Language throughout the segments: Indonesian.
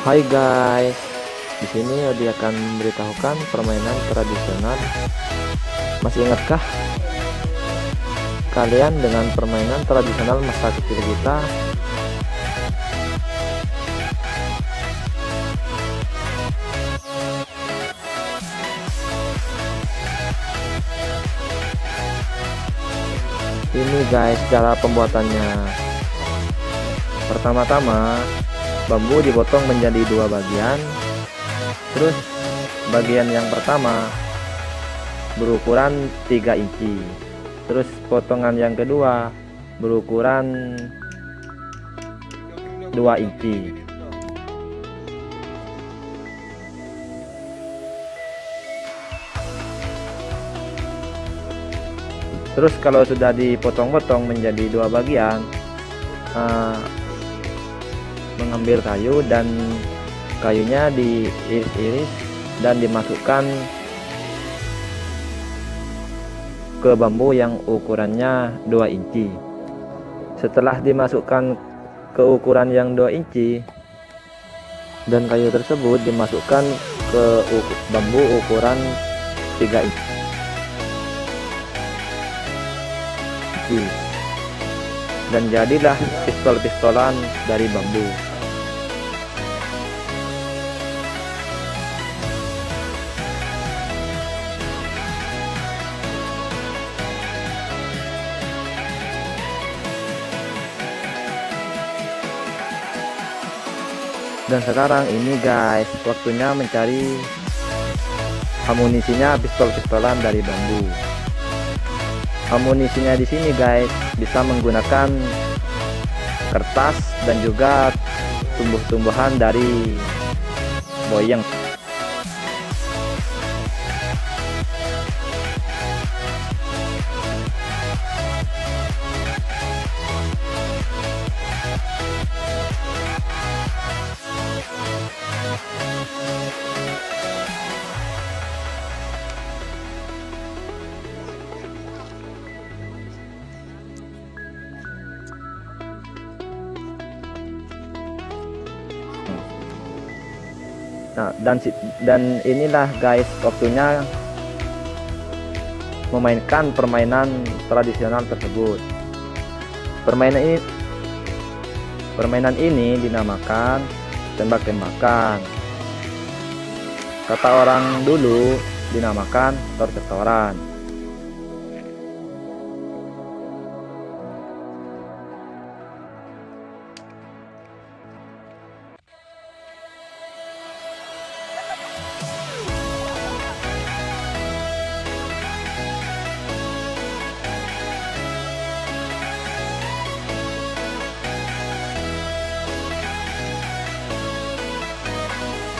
Hai guys, di sini Odi akan memberitahukan permainan tradisional. Masih ingatkah kalian dengan permainan tradisional masa kecil kita? Ini guys cara pembuatannya. Pertama-tama bambu dipotong menjadi dua bagian. Terus bagian yang pertama berukuran 3 inci. Terus potongan yang kedua berukuran 2 inci. Terus kalau sudah dipotong-potong menjadi dua bagian, mengambil kayu dan kayunya diiris-iris dan dimasukkan ke bambu yang ukurannya 2 inci. Setelah dimasukkan ke ukuran yang 2 inci dan kayu tersebut dimasukkan ke bambu ukuran 3 inci. Dan jadilah pistol-pistolan dari bambu. Dan sekarang ini guys, waktunya mencari amunisinya pistol-pistolan dari bambu. Amunisinya di sini guys bisa menggunakan kertas dan juga tumbuh-tumbuhan dari boyeng. Nah, dan inilah guys waktunya memainkan permainan tradisional tersebut. Permainan ini dinamakan tembak-tembakan. Kata orang dulu dinamakan tor-toran.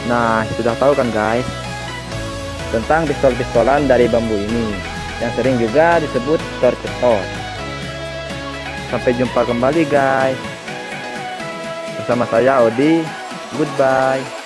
Nah, sudah tahu kan guys tentang pistol-pistolan dari bambu ini yang sering juga disebut tor-tor. Sampai jumpa kembali guys bersama saya Odi. Goodbye.